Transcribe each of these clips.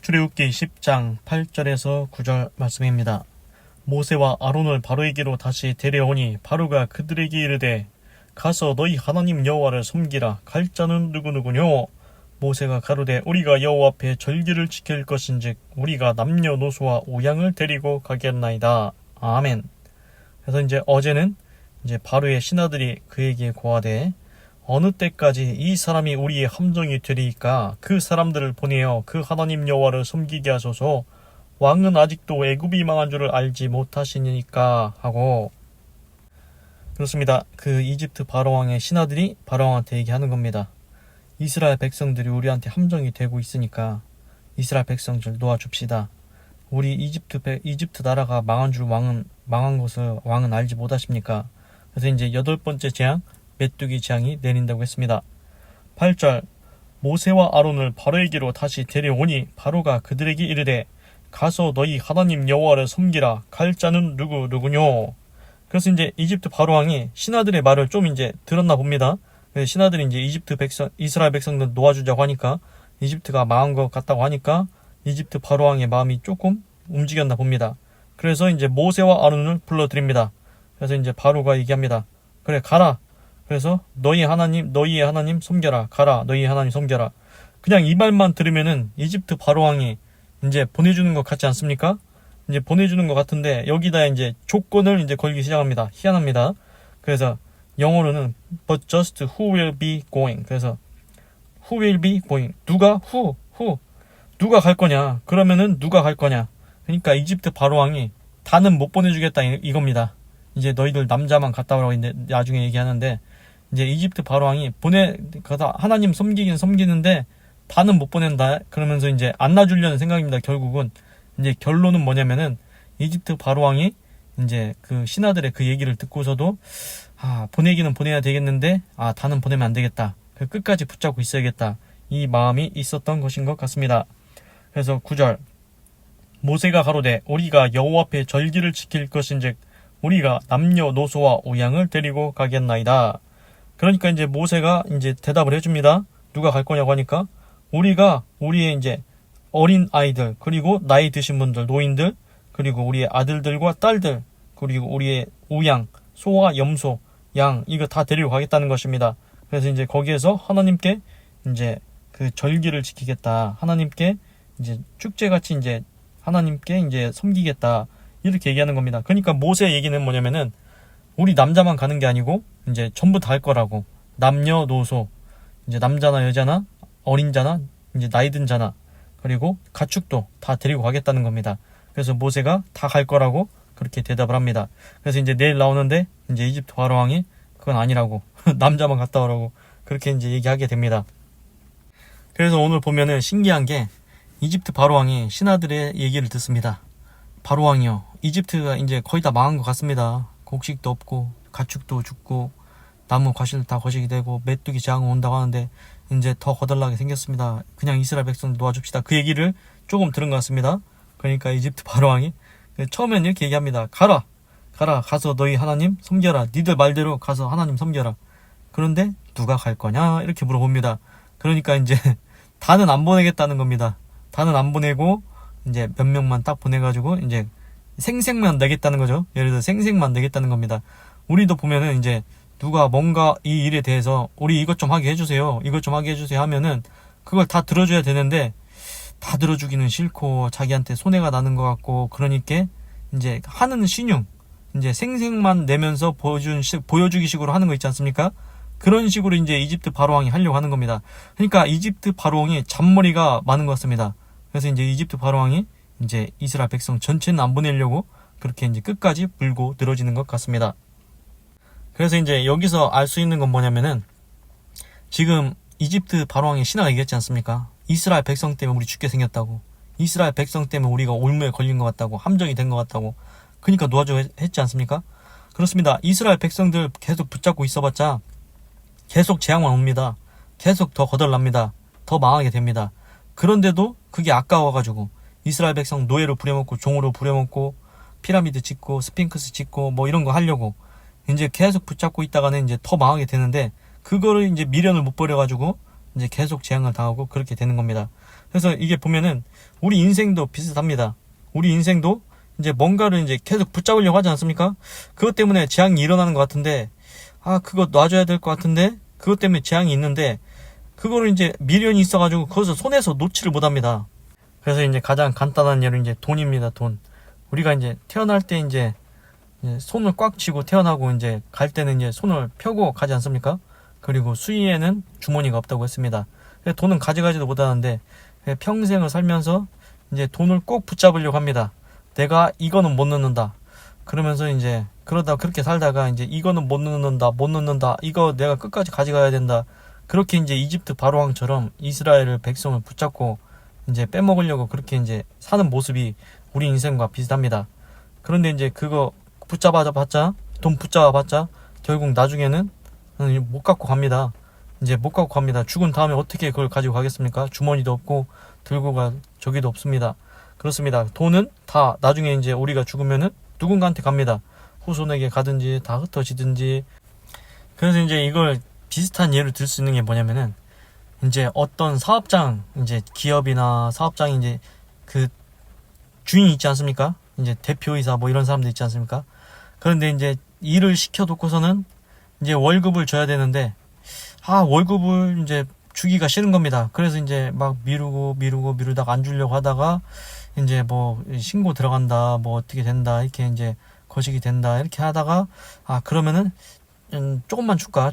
출애굽기 10장 8절에서 9절 말씀입니다. 모세와 아론을 바로에게로 다시 데려오니 바로가 그들에게 이르되 가서 너희 하나님 여호와를 섬기라. 갈 자는 누구누구뇨? 모세가 가로되 우리가 여호와 앞에 절기를 지킬 것인즉 우리가 남녀노소와 우양을 데리고 가겠나이다. 아멘. 그래서 이제 어제는 이제 바로의 신하들이 그에게 고하되 어느 때까지 이 사람이 우리의 함정이 되리이까 그 사람들을 보내어 그 하나님 여호와를 섬기게 하소서. 왕은 아직도 애굽이 망한 줄을 알지 못하시니까 하고, 그렇습니다. 그 이집트 바로왕의 신하들이 바로왕한테 얘기하는 겁니다. 이스라엘 백성들이 우리한테 함정이 되고 있으니까 이스라엘 백성들 놓아줍시다. 우리 이집트 나라가 망한 줄 망한 것을 왕은 알지 못하십니까? 그래서 이제 8번째 재앙 메뚜기 재앙이 내린다고 했습니다. 8절 모세와 아론을 바로에게로 다시 데려오니 바로가 그들에게 이르되 가서 너희 하나님 여호와를 섬기라. 갈 자는 누구뇨? 그래서 이제 이집트 바로왕이 신하들의 말을 좀 이제 들었나 봅니다. 신하들이 이제 이스라엘 백성들 놓아주자고 하니까 이집트가 망한 것 같다고 하니까 이집트 바로왕의 마음이 조금 움직였나 봅니다. 그래서 이제 모세와 아론을 불러드립니다. 그래서 이제 바로가 얘기합니다. 그래 가라. 그래서 너희의 하나님 섬겨라. 가라. 너희의 하나님 섬겨라. 그냥 이 말만 들으면은 이집트 바로왕이 이제 보내주는 것 같지 않습니까? 이제 보내주는 것 같은데 여기다 이제 조건을 이제 걸기 시작합니다. 희한합니다. 그래서 영어로는 but just who will be going. 그래서 who will be going. 누가 누가 갈 거냐? 그러면은 누가 갈 거냐? 그러니까 이집트 바로왕이 다는 못 보내주겠다 이겁니다. 이제 너희들 남자만 갔다 오라고 이제 나중에 얘기하는데 이제 이집트 바로왕이 가다 하나님 섬기는데 다는 못 보낸다. 그러면서 이제 안 놔주려는 생각입니다. 결국은 이제 결론은 뭐냐면은 이집트 바로왕이 이제 그 신하들의 그 얘기를 듣고서도 보내기는 보내야 되겠는데 다는 보내면 안 되겠다. 끝까지 붙잡고 있어야겠다. 이 마음이 있었던 것인 것 같습니다. 그래서 9절 모세가 가로되 우리가 여호와 앞에 절기를 지킬 것인즉 우리가 남녀노소와 우양을 데리고 가겠나이다. 그러니까 이제 모세가 이제 대답을 해줍니다. 누가 갈 거냐고 하니까 우리의 이제 어린 아이들, 그리고 나이 드신 분들, 노인들, 그리고 우리의 아들들과 딸들, 그리고 우리의 우양, 소와 염소, 양, 이거 다 데리고 가겠다는 것입니다. 그래서 이제 거기에서 하나님께 이제 그 절기를 지키겠다. 하나님께 이제 축제같이 이제 하나님께 이제 섬기겠다. 이렇게 얘기하는 겁니다. 그러니까 모세의 얘기는 뭐냐면은 우리 남자만 가는 게 아니고 이제 전부 다 할 거라고. 남녀노소, 이제 남자나 여자나 어린 자나 이제 나이 든 자나 그리고 가축도 다 데리고 가겠다는 겁니다. 그래서 모세가 다 갈 거라고 그렇게 대답을 합니다. 그래서 이제 내일 나오는데 이제 이집트 바로왕이 그건 아니라고 남자만 갔다 오라고 그렇게 이제 얘기하게 됩니다. 그래서 오늘 보면은 신기한 게 이집트 바로왕이 신하들의 얘기를 듣습니다. 바로왕이요, 이집트가 이제 거의 다 망한 것 같습니다. 곡식도 없고 가축도 죽고 나무 과실 다 거시기 되고 메뚜기 재앙 온다고 하는데 이제 더 거덜나게 생겼습니다. 그냥 이스라엘 백성 놓아줍시다. 그 얘기를 조금 들은 것 같습니다. 그러니까 이집트 바로왕이 처음엔 이렇게 얘기합니다. 가라 가서 너희 하나님 섬겨라. 니들 말대로 가서 하나님 섬겨라. 그런데 누가 갈 거냐 이렇게 물어봅니다. 그러니까 이제 다는 안 보내겠다는 겁니다. 다는 안 보내고 이제 몇 명만 딱 보내가지고 이제 생색만 내겠다는 거죠. 예를 들어 생색만 내겠다는 겁니다. 우리도 보면은 이제 누가 뭔가 이 일에 대해서 우리 이것 좀 하게 해주세요. 이것 좀 하게 해주세요 하면은 그걸 다 들어줘야 되는데 다 들어주기는 싫고 자기한테 손해가 나는 것 같고 그러니까 이제 하는 신용, 이제 생색만 내면서 보여주기 식으로 하는 거 있지 않습니까? 그런 식으로 이제 이집트 바로왕이 하려고 하는 겁니다. 그러니까 이집트 바로왕이 잔머리가 많은 것 같습니다. 그래서 이제 이집트 바로왕이 이제 이스라엘 백성 전체는 안 보내려고 그렇게 이제 끝까지 물고 늘어지는 것 같습니다. 그래서 이제 여기서 알 수 있는 건 뭐냐면은 지금 이집트 바로왕의 신하가 얘기했지 않습니까? 이스라엘 백성 때문에 우리 죽게 생겼다고. 이스라엘 백성 때문에 우리가 올무에 걸린 것 같다고. 함정이 된 것 같다고. 그러니까 놓아줘 했지 않습니까? 그렇습니다. 이스라엘 백성들 계속 붙잡고 있어봤자 계속 재앙만 옵니다. 계속 더 거덜납니다. 더 망하게 됩니다. 그런데도 그게 아까워가지고 이스라엘 백성 노예로 부려먹고 종으로 부려먹고 피라미드 짓고 스핑크스 짓고 뭐 이런 거 하려고 이제 계속 붙잡고 있다가는 이제 더 망하게 되는데 그거를 이제 미련을 못 버려가지고 이제 계속 재앙을 당하고 그렇게 되는 겁니다. 그래서 이게 보면은 우리 인생도 비슷합니다. 우리 인생도 이제 뭔가를 이제 계속 붙잡으려고 하지 않습니까? 그것 때문에 재앙이 일어나는 것 같은데, 그거 놔줘야 될 것 같은데, 그것 때문에 재앙이 있는데, 그거를 이제 미련이 있어가지고 그것을 손에서 놓지를 못합니다. 그래서 이제 가장 간단한 예로 이제 돈입니다, 돈. 우리가 이제 태어날 때 이제 손을 꽉 쥐고 태어나고 이제 갈 때는 이제 손을 펴고 가지 않습니까? 그리고 수의에는 주머니가 없다고 했습니다. 돈은 가져가지도 못하는데 평생을 살면서 이제 돈을 꼭 붙잡으려고 합니다. 내가 이거는 못 넣는다. 그러면서 이제 그러다 그렇게 살다가 이제 이거는 못 넣는다. 이거 내가 끝까지 가져가야 된다. 그렇게 이제 이집트 바로왕처럼 이스라엘 백성을 붙잡고 이제 빼먹으려고 그렇게 이제 사는 모습이 우리 인생과 비슷합니다. 그런데 이제 그거 돈 붙잡아봤자 결국 나중에는 못 갖고 갑니다. 이제 못 갖고 갑니다. 죽은 다음에 어떻게 그걸 가지고 가겠습니까? 주머니도 없고 들고 갈 저기도 없습니다. 그렇습니다. 돈은 다 나중에 이제 우리가 죽으면은 누군가한테 갑니다. 후손에게 가든지 다 흩어지든지. 그래서 이제 이걸 비슷한 예를 들 수 있는 게 뭐냐면은 이제 어떤 사업장, 이제 기업이나 사업장이 이제 그 주인이 있지 않습니까? 이제 대표이사 뭐 이런 사람들 있지 않습니까? 그런데 이제 일을 시켜놓고서는 이제 월급을 줘야 되는데, 월급을 이제 주기가 싫은 겁니다. 그래서 이제 막 미루다가 안 주려고 하다가 이제 뭐 신고 들어간다, 뭐 어떻게 된다, 이렇게 이제 거식이 된다, 이렇게 하다가, 그러면은 조금만 줄까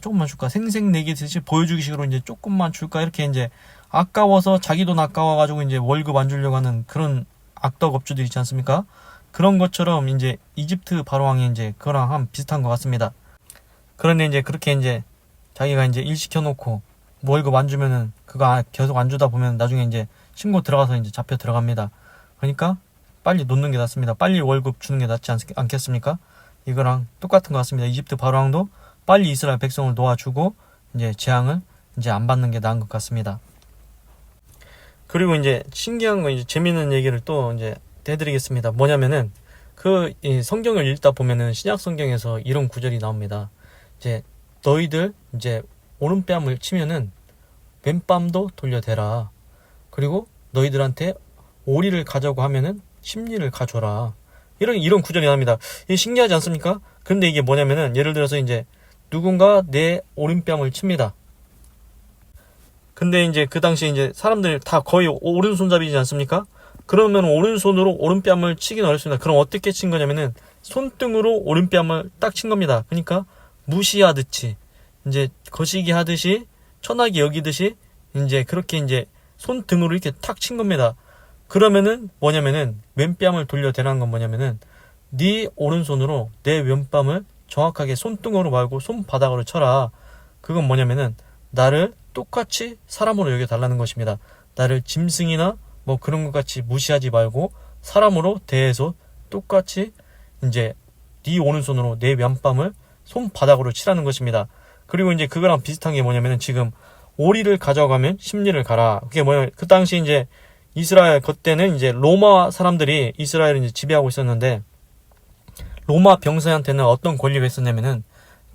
생색내기듯이 보여주기 식으로 이제 조금만 줄까 이렇게 이제 아까워서 자기 돈 아까워가지고 이제 월급 안 주려고 하는 그런 악덕업주들 있지 않습니까? 그런 것처럼 이제 이집트 바로왕이 이제 그거랑 한 비슷한 것 같습니다. 그런데 이제 그렇게 이제 자기가 이제 일 시켜놓고 월급 안 주면은 그거 계속 안 주다 보면 나중에 이제 신고 들어가서 이제 잡혀 들어갑니다. 그러니까 빨리 놓는 게 낫습니다. 빨리 월급 주는 게 낫지 않겠습니까? 이거랑 똑같은 것 같습니다. 이집트 바로왕도 빨리 이스라엘 백성을 놓아주고 이제 재앙을 이제 안 받는 게 나은 것 같습니다. 그리고 이제 신기한 거, 이제 재밌는 얘기를 또 이제 해드리겠습니다. 뭐냐면은 이 성경을 읽다 보면은 신약 성경에서 이런 구절이 나옵니다. 이제 너희들 이제 오른뺨을 치면은 왼뺨도 돌려대라. 그리고 너희들한테 오리를 가자고 하면은 십리를 가줘라. 이런 구절이 나옵니다. 이게 신기하지 않습니까? 근데 이게 뭐냐면은 예를 들어서 이제 누군가 내 오른뺨을 칩니다. 근데 이제 그 당시에 이제 사람들 다 거의 오른손잡이지 않습니까? 그러면 오른손으로 오른뺨을 치긴 어렵습니다. 그럼 어떻게 친 거냐면은 손등으로 오른뺨을 딱 친 겁니다. 그러니까 무시하듯이 이제 거시기 하듯이 천하게 여기듯이 이제 그렇게 이제 손등으로 이렇게 탁 친 겁니다. 그러면은 뭐냐면은 왼뺨을 돌려대라는 건 뭐냐면은 네 오른손으로 내 왼뺨을 정확하게 손등으로 말고 손바닥으로 쳐라. 그건 뭐냐면은 나를 똑같이 사람으로 여겨달라는 것입니다. 나를 짐승이나 뭐 그런 것 같이 무시하지 말고 사람으로 대해서 똑같이 이제 네 오른손으로 내 왼뺨을 손바닥으로 치라는 것입니다. 그리고 이제 그거랑 비슷한 게 뭐냐면은 지금 오리를 가져가면 십리를 가라. 그게 뭐냐면 그 당시 이제 이스라엘 그때는 이제 로마 사람들이 이스라엘을 이제 지배하고 있었는데 로마 병사한테는 어떤 권리가 있었냐면은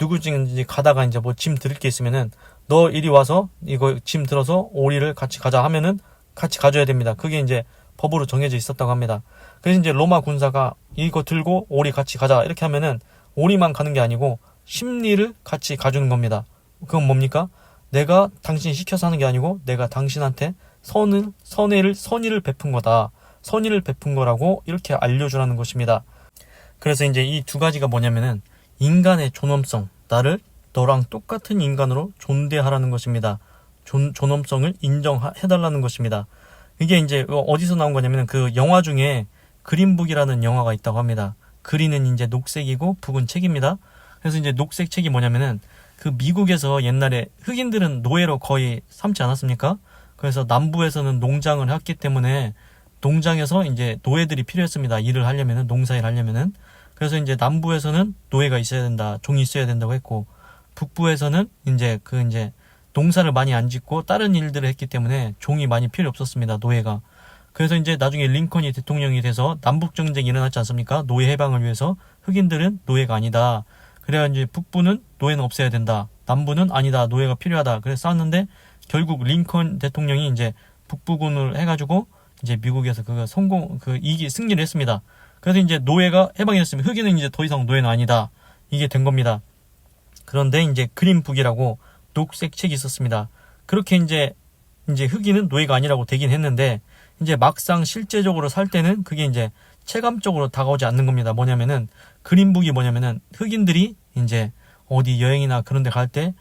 누구든지 가다가 이제 뭐 짐 들을 게 있으면은 너 이리 와서 이거 짐 들어서 오리를 같이 가자 하면은 같이 가줘야 됩니다. 그게 이제 법으로 정해져 있었다고 합니다. 그래서 이제 로마 군사가 이거 들고 오리 같이 가자 이렇게 하면은 오리만 가는 게 아니고 십리를 같이 가주는 겁니다. 그건 뭡니까? 내가 당신 시켜서 하는 게 아니고 내가 당신한테 선의를 베푼 거다. 선의를 베푼 거라고 이렇게 알려주라는 것입니다. 그래서 이제 이 두 가지가 뭐냐면은 인간의 존엄성, 나를 너랑 똑같은 인간으로 존대하라는 것입니다. 존엄성을 인정해달라는 것입니다. 이게 이제 어디서 나온 거냐면 그 영화 중에 그린북이라는 영화가 있다고 합니다. 그린은 이제 녹색이고 북은 책입니다. 그래서 이제 녹색 책이 뭐냐면은 그 미국에서 옛날에 흑인들은 노예로 거의 삼지 않았습니까? 그래서 남부에서는 농장을 했기 때문에 농장에서 이제 노예들이 필요했습니다. 일을 하려면은, 농사일 하려면은. 그래서 이제 남부에서는 노예가 있어야 된다, 종이 있어야 된다고 했고, 북부에서는 이제 농사를 많이 안 짓고 다른 일들을 했기 때문에 종이 많이 필요 없었습니다. 노예가. 그래서 이제 나중에 링컨이 대통령이 돼서 남북 전쟁이 일어났지 않습니까? 노예 해방을 위해서 흑인들은 노예가 아니다. 그래야 이제 북부는 노예는 없애야 된다. 남부는 아니다. 노예가 필요하다. 그래서 싸웠는데 결국 링컨 대통령이 이제 북부군을 해가지고 이제 미국에서 승리를 했습니다. 그래서 이제 노예가 해방이 됐으면 흑인은 이제 더 이상 노예는 아니다. 이게 된 겁니다. 그런데 이제 그린북이라고 녹색 책이 있었습니다. 그렇게 이제 흑인은 노예가 아니라고 되긴 했는데, 이제 막상 실제적으로 살 때는 그게 이제 체감적으로 다가오지 않는 겁니다. 뭐냐면은, 그린북이 뭐냐면은, 흑인들이 이제 어디 여행이나 그런 데 갈 때,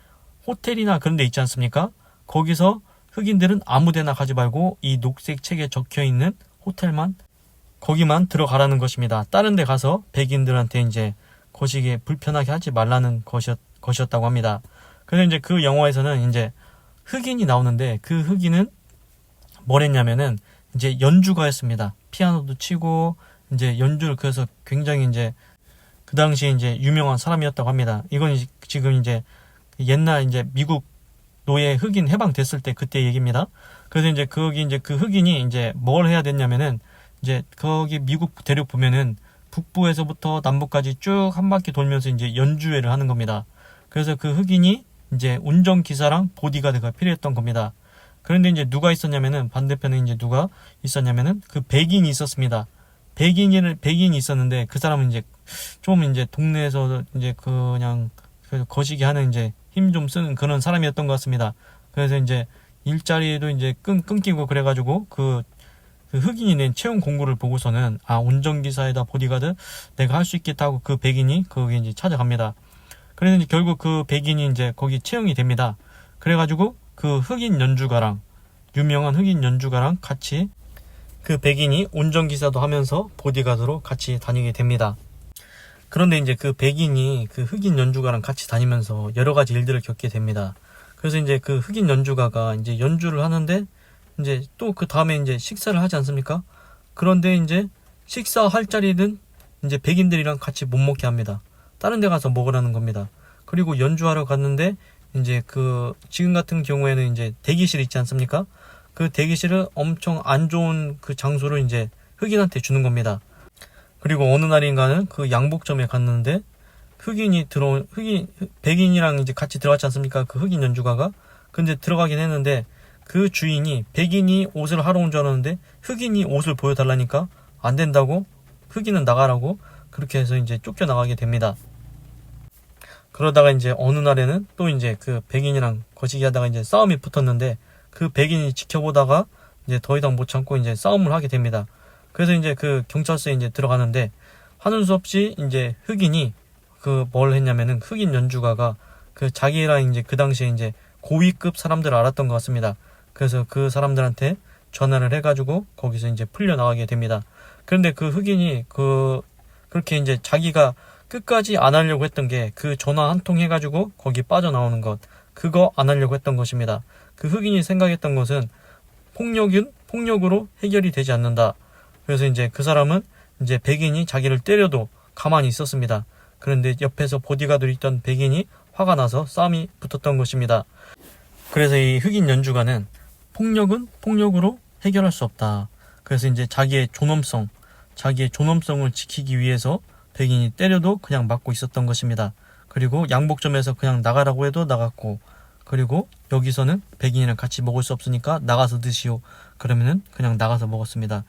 호텔이나 그런 데 있지 않습니까? 거기서 흑인들은 아무 데나 가지 말고 이 녹색 책에 적혀 있는 호텔만, 거기만 들어가라는 것입니다. 다른 데 가서 백인들한테 이제 거시기에 불편하게 하지 말라는 것이었다고 합니다. 그래서 이제 그 영화에서는 이제 흑인이 나오는데, 그 흑인은 뭘 했냐면은 이제 연주가였습니다. 피아노도 치고 이제 연주를, 그래서 굉장히 이제 그 당시에 이제 유명한 사람이었다고 합니다. 이건 지금 이제 옛날 이제 미국 노예 흑인 해방됐을 때 그때 얘기입니다. 그래서 이제 거기 이제 그 흑인이 이제 뭘 해야 됐냐면은, 이제 거기 미국 대륙 보면은 북부에서부터 남부까지 쭉 한 바퀴 돌면서 이제 연주회를 하는 겁니다. 그래서 그 흑인이 이제 운전기사랑 보디가드가 필요했던 겁니다. 그런데 이제 누가 있었냐면은, 반대편에 이제 누가 있었냐면은 그 백인이 있었습니다. 백인이 있었는데, 그 사람은 이제 좀 이제 동네에서 이제 그냥 거시기 하는 이제 힘 좀 쓰는 그런 사람이었던 것 같습니다. 그래서 이제 일자리도 이제 끊기고 그래가지고 그 흑인이 낸 채용 공고를 보고서는, 운전기사에다 보디가드 내가 할 수 있겠다 하고 그 백인이 거기 이제 찾아갑니다. 그래서 이제 결국 그 백인이 이제 거기 채용이 됩니다. 그래가지고 그 유명한 흑인 연주가랑 같이 그 백인이 운전기사도 하면서 보디가드로 같이 다니게 됩니다. 그런데 이제 그 백인이 그 흑인 연주가랑 같이 다니면서 여러 가지 일들을 겪게 됩니다. 그래서 이제 그 흑인 연주가가 이제 연주를 하는데, 이제 또 그 다음에 이제 식사를 하지 않습니까? 그런데 이제 식사할 자리는 이제 백인들이랑 같이 못 먹게 합니다. 다른 데 가서 먹으라는 겁니다. 그리고 연주하러 갔는데, 이제 지금 같은 경우에는 이제 대기실 있지 않습니까? 그 대기실을 엄청 안 좋은 그 장소를 이제 흑인한테 주는 겁니다. 그리고 어느 날인가는 그 양복점에 갔는데, 백인이랑 이제 같이 들어갔지 않습니까? 그 흑인 연주가가. 근데 들어가긴 했는데, 그 주인이 백인이 옷을 하러 온 줄 알았는데, 흑인이 옷을 보여달라니까 안 된다고, 흑인은 나가라고, 그렇게 해서 이제 쫓겨나가게 됩니다. 그러다가 이제 어느 날에는 또 이제 그 백인이랑 거시기 하다가 이제 싸움이 붙었는데, 그 백인이 지켜보다가 이제 더 이상 못 참고 이제 싸움을 하게 됩니다. 그래서 이제 그 경찰서에 이제 들어가는데, 하는 수 없이 이제 흑인이 뭘 했냐면은, 흑인 연주가가 자기랑 이제 그 당시에 이제 고위급 사람들을 알았던 것 같습니다. 그래서 그 사람들한테 전화를 해가지고 거기서 이제 풀려나가게 됩니다. 그런데 그 흑인이 그렇게 이제 자기가 끝까지 안 하려고 했던 게, 그 전화 한 통 해가지고 거기 빠져나오는 것, 그거 안 하려고 했던 것입니다. 그 흑인이 생각했던 것은 폭력은 폭력으로 해결이 되지 않는다. 그래서 이제 그 사람은 이제 백인이 자기를 때려도 가만히 있었습니다. 그런데 옆에서 보디가드로 있던 백인이 화가 나서 싸움이 붙었던 것입니다. 그래서 이 흑인 연주가는 폭력은 폭력으로 해결할 수 없다. 그래서 이제 자기의 존엄성을 지키기 위해서 백인이 때려도 그냥 맞고 있었던 것입니다. 그리고 양복점에서 그냥 나가라고 해도 나갔고, 그리고 여기서는 백인이랑 같이 먹을 수 없으니까 나가서 드시오. 그러면은 그냥 나가서 먹었습니다.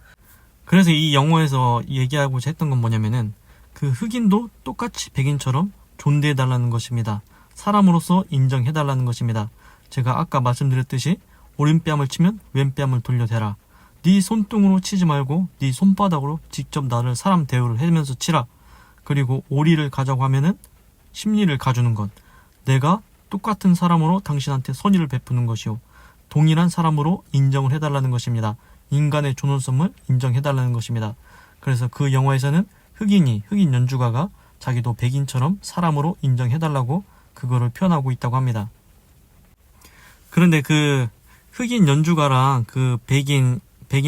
그래서 이 영화에서 얘기하고자 했던 건 뭐냐면은, 그 흑인도 똑같이 백인처럼 존대해달라는 것입니다. 사람으로서 인정해달라는 것입니다. 제가 아까 말씀드렸듯이 오른뺨을 치면 왼뺨을 돌려대라. 네 손등으로 치지 말고 네 손바닥으로 직접 나를 사람 대우를 하면서 치라. 그리고 오리를 가자고 하면은 심리를 가주는 것. 내가 똑같은 사람으로 당신한테 선의를 베푸는 것이요. 동일한 사람으로 인정을 해달라는 것입니다. 인간의 존엄성을 인정해달라는 것입니다. 그래서 그 영화에서는 흑인 연주가가 자기도 백인처럼 사람으로 인정해달라고 그거를 표현하고 있다고 합니다. 그런데 그 흑인 연주가랑 그 백인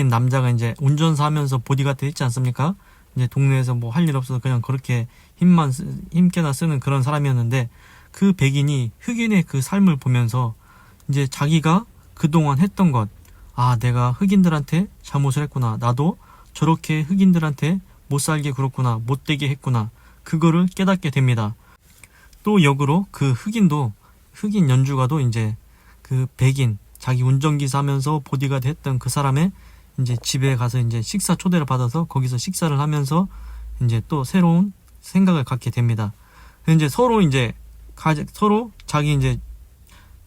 남자가 이제 운전사 하면서 보디가드 했지 않습니까? 이제 동네에서 뭐 할 일 없어서 그냥 그렇게 힘께나 쓰는 그런 사람이었는데, 그 백인이 흑인의 그 삶을 보면서 이제 자기가 그동안 했던 것, 내가 흑인들한테 잘못을 했구나. 나도 저렇게 흑인들한테 못 살게 굴었구나. 못되게 했구나. 그거를 깨닫게 됩니다. 또 역으로 그 흑인 연주가도 이제 그 백인, 자기 운전기사 하면서 보디가드 했던 그 사람의 이제 집에 가서 이제 식사 초대를 받아서 거기서 식사를 하면서 이제 또 새로운 생각을 갖게 됩니다. 이제 서로 자기 이제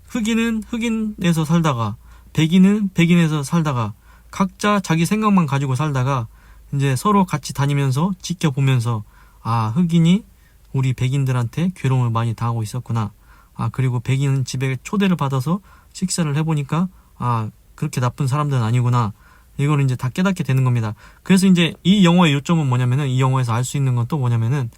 흑인은 흑인에서 살다가 백인은 백인에서 살다가 각자 자기 생각만 가지고 살다가 이제 서로 같이 다니면서 지켜보면서 아, 흑인이 우리 백인들한테 괴로움을 많이 당하고 있었구나. 아, 그리고 백인 집에 초대를 받아서 식사를 해보니까 아, 그렇게 나쁜 사람들은 아니구나. 이걸 이제 다 깨닫게 되는 겁니다. 그래서 이제 이 영화의 요점은 뭐냐면은, 이 영화에서 알 수 있는 건 또 뭐냐면은,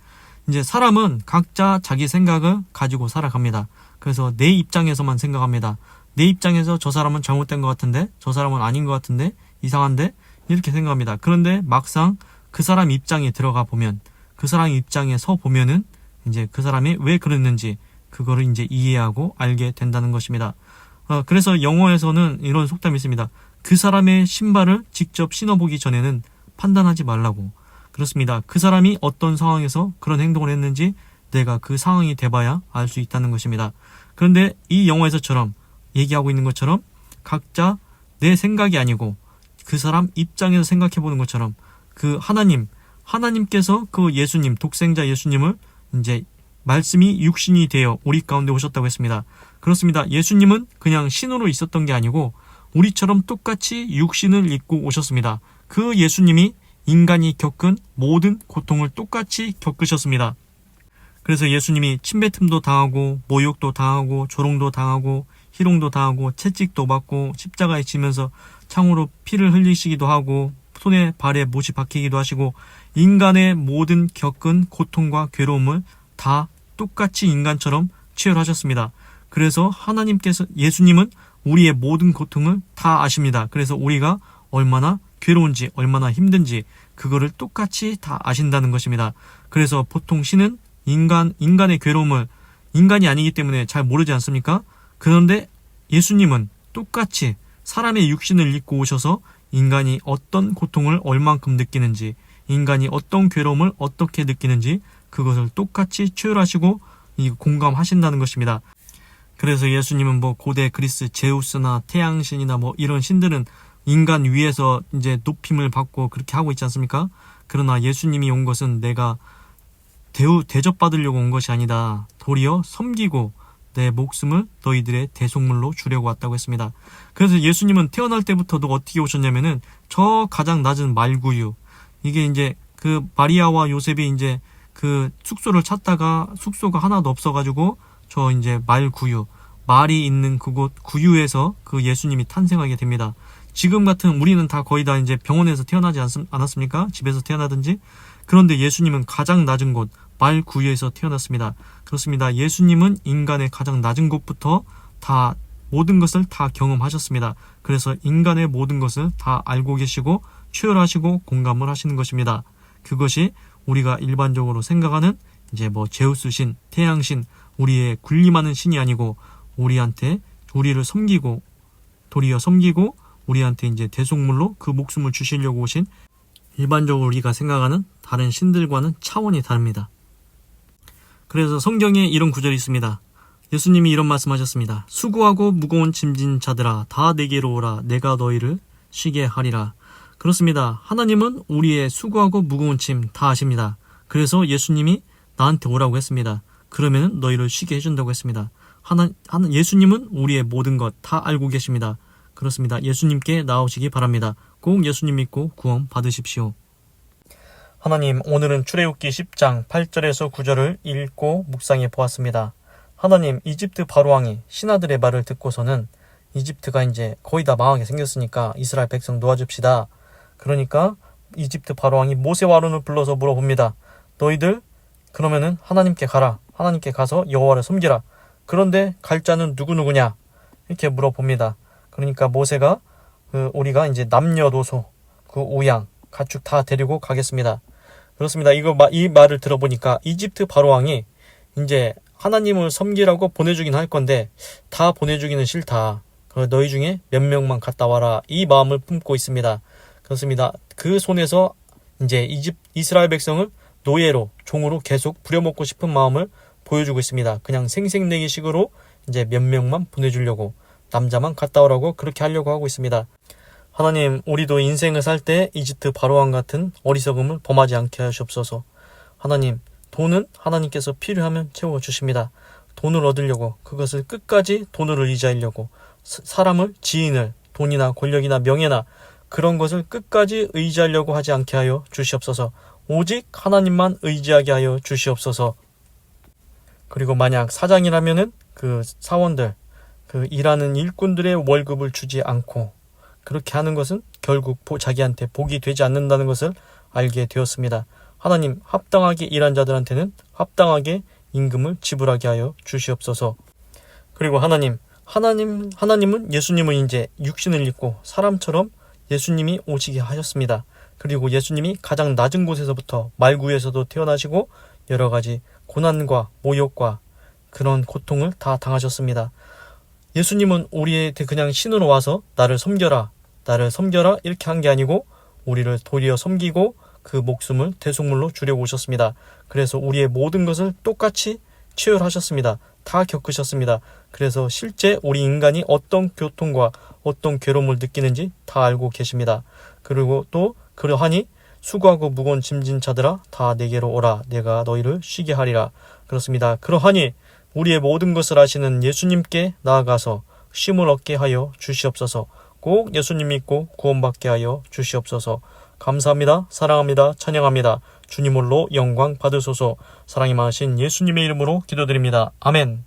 이제 사람은 각자 자기 생각을 가지고 살아갑니다. 그래서 내 입장에서만 생각합니다. 내 입장에서 저 사람은 잘못된 것 같은데, 저 사람은 아닌 것 같은데, 이상한데, 이렇게 생각합니다. 그런데 막상 그 사람 입장에 들어가 보면, 그 사람 입장에 서 보면은, 이제 그 사람이 왜 그랬는지, 그거를 이제 이해하고 알게 된다는 것입니다. 그래서 영어에서는 이런 속담이 있습니다. 그 사람의 신발을 직접 신어보기 전에는 판단하지 말라고. 그렇습니다. 그 사람이 어떤 상황에서 그런 행동을 했는지 내가 그 상황이 돼봐야 알 수 있다는 것입니다. 그런데 이 영화에서처럼 얘기하고 있는 것처럼 각자 내 생각이 아니고 그 사람 입장에서 생각해보는 것처럼 그 하나님께서 그 예수님, 독생자 예수님을 이제 말씀이 육신이 되어 우리 가운데 오셨다고 했습니다. 그렇습니다. 예수님은 그냥 신으로 있었던 게 아니고 우리처럼 똑같이 육신을 입고 오셨습니다. 그 예수님이 인간이 겪은 모든 고통을 똑같이 겪으셨습니다. 그래서 예수님이 침뱉음도 당하고 모욕도 당하고 조롱도 당하고 희롱도 당하고 채찍도 받고 십자가에 지면서 창으로 피를 흘리시기도 하고 손에 발에 못이 박히기도 하시고 인간의 모든 겪은 고통과 괴로움을 다 똑같이 인간처럼 치열하셨습니다. 그래서 예수님은 우리의 모든 고통을 다 아십니다. 그래서 우리가 얼마나 괴로운지 얼마나 힘든지 그거를 똑같이 다 아신다는 것입니다. 그래서 보통 신은 인간의 괴로움을 인간이 아니기 때문에 잘 모르지 않습니까? 그런데 예수님은 똑같이 사람의 육신을 입고 오셔서 인간이 어떤 고통을 얼만큼 느끼는지 인간이 어떤 괴로움을 어떻게 느끼는지 그것을 똑같이 치열하시고 공감하신다는 것입니다. 그래서 예수님은 고대 그리스 제우스나 태양신이나 이런 신들은 인간 위에서 이제 높임을 받고 그렇게 하고 있지 않습니까? 그러나 예수님이 온 것은 내가 대접받으려고 온 것이 아니다. 도리어 섬기고 내 목숨을 너희들의 대속물로 주려고 왔다고 했습니다. 그래서 예수님은 태어날 때부터도 어떻게 오셨냐면은 저 가장 낮은 말구유, 이게 이제 그 마리아와 요셉이 이제 그 숙소를 찾다가 숙소가 하나도 없어가지고 저 이제 말이 있는 그곳 구유에서 그 예수님이 탄생하게 됩니다. 지금 같은 우리는 다 거의 다 이제 병원에서 태어나지 않았습니까? 집에서 태어나든지. 그런데 예수님은 가장 낮은 곳 말구유에서 태어났습니다. 그렇습니다. 예수님은 인간의 가장 낮은 곳부터 다 모든 것을 다 경험하셨습니다. 그래서 인간의 모든 것을 다 알고 계시고 추월하시고 공감을 하시는 것입니다. 그것이 우리가 일반적으로 생각하는 이제 제우스신, 태양신, 우리의 군림하는 신이 아니고 우리를 섬기고 도리어 섬기고 우리한테 이제 대속물로 그 목숨을 주시려고 오신 일반적으로 우리가 생각하는 다른 신들과는 차원이 다릅니다. 그래서 성경에 이런 구절이 있습니다. 예수님이 이런 말씀하셨습니다. 수고하고 무거운 짐진 자들아 다 내게로 오라 내가 너희를 쉬게 하리라. 그렇습니다. 하나님은 우리의 수고하고 무거운 짐 다 아십니다. 그래서 예수님이 나한테 오라고 했습니다. 그러면 너희를 쉬게 해준다고 했습니다. 예수님은 우리의 모든 것 다 알고 계십니다. 그렇습니다. 예수님께 나오시기 바랍니다. 꼭 예수님 믿고 구원 받으십시오. 하나님, 오늘은 출애굽기 10장 8절에서 9절을 읽고 묵상해 보았습니다. 하나님, 이집트 바로왕이 신하들의 말을 듣고서는 이집트가 이제 거의 다 망하게 생겼으니까 이스라엘 백성 놓아줍시다. 그러니까 이집트 바로왕이 모세와 아론을 불러서 물어봅니다. 너희들 그러면은 하나님께 가라. 하나님께 가서 여호와를 섬기라. 그런데 갈 자는 누구냐? 이렇게 물어봅니다. 그러니까 모세가 우리가 이제 남녀노소, 우양, 가축 다 데리고 가겠습니다. 그렇습니다. 이 말을 들어보니까 이집트 바로왕이 이제 하나님을 섬기라고 보내주긴 할 건데 다 보내주기는 싫다. 너희 중에 몇 명만 갔다 와라. 이 마음을 품고 있습니다. 그렇습니다. 그 손에서 이제 이스라엘 백성을 노예로, 종으로 계속 부려먹고 싶은 마음을 보여주고 있습니다. 그냥 생색내기식으로 이제 몇 명만 보내주려고. 남자만 갔다 오라고 그렇게 하려고 하고 있습니다. 하나님, 우리도 인생을 살 때 이집트 바로왕 같은 어리석음을 범하지 않게 하시옵소서. 하나님, 돈은 하나님께서 필요하면 채워주십니다. 돈을 얻으려고, 그것을 끝까지 돈으로 의지하려고, 사람을, 지인을, 돈이나 권력이나 명예나 그런 것을 끝까지 의지하려고 하지 않게 하여 주시옵소서. 오직 하나님만 의지하게 하여 주시옵소서. 그리고 만약 사장이라면은 그 사원들, 그 일하는 일꾼들의 월급을 주지 않고 그렇게 하는 것은 결국 자기한테 복이 되지 않는다는 것을 알게 되었습니다. 하나님, 합당하게 일한 자들한테는 합당하게 임금을 지불하게 하여 주시옵소서. 그리고 하나님은 예수님은 이제 육신을 입고 사람처럼 예수님이 오시게 하셨습니다. 그리고 예수님이 가장 낮은 곳에서부터 말구에서도 태어나시고 여러 가지 고난과 모욕과 그런 고통을 다 당하셨습니다. 예수님은 우리한테 그냥 신으로 와서 나를 섬겨라 이렇게 한 게 아니고 우리를 도리어 섬기고 그 목숨을 대속물로 주려고 오셨습니다. 그래서 우리의 모든 것을 똑같이 치열하셨습니다. 다 겪으셨습니다. 그래서 실제 우리 인간이 어떤 고통과 어떤 괴로움을 느끼는지 다 알고 계십니다. 그리고 또 그러하니 수고하고 무거운 짐진 자들아 다 내게로 오라, 내가 너희를 쉬게 하리라. 그렇습니다. 그러하니 우리의 모든 것을 아시는 예수님께 나아가서 쉼을 얻게 하여 주시옵소서. 꼭 예수님 믿고 구원받게 하여 주시옵소서. 감사합니다. 사랑합니다. 찬양합니다. 주님 홀로 영광 받으소서. 사랑이 많으신 예수님의 이름으로 기도드립니다. 아멘.